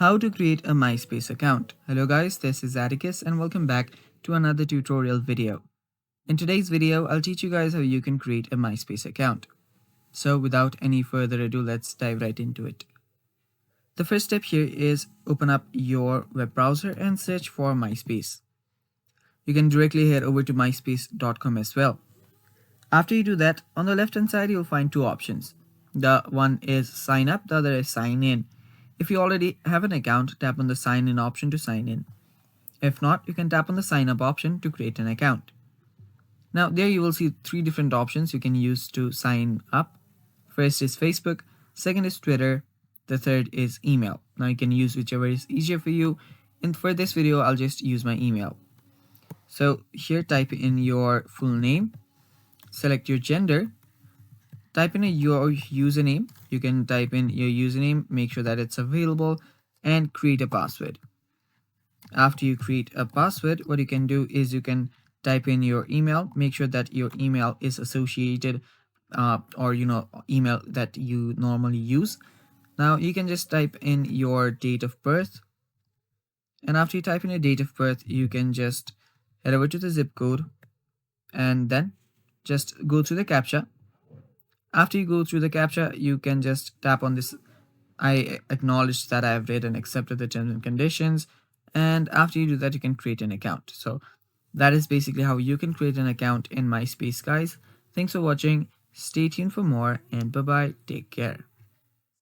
How to create a MySpace account. Hello guys, this is Atticus and welcome back to another tutorial video. In today's video, I'll teach you guys how you can create a MySpace account. So without any further ado, let's dive right into it. The first step here is open up your web browser and search for MySpace. You can directly head over to myspace.com as well. After you do that, on the left hand side, you'll find two options. The one is sign up, the other is sign in. If you already have an account, tap on the sign in option to sign in. If not, you can tap on the sign up option to create an account. Now there you will see three different options you can use to sign up. First is Facebook, second is Twitter, the third is email. Now you can use whichever is easier for you. And for this video, I'll just use my email. So here type in your full name, select your gender, type in your username. You can type in your username, make sure that it's available, and create a password. After you create a password, what you can do is you can type in your email, make sure that your email is associated or email that you normally use. Now you can just type in your date of birth, and after you type in your date of birth, you can just head over to the zip code and then just go through the captcha. After you go through the captcha, you can just tap on this I acknowledge that I have read and accepted the terms and conditions. And after you do that, you can create an account. So that is basically how you can create an account in MySpace, guys. Thanks for watching. Stay tuned for more, and bye bye. Take care.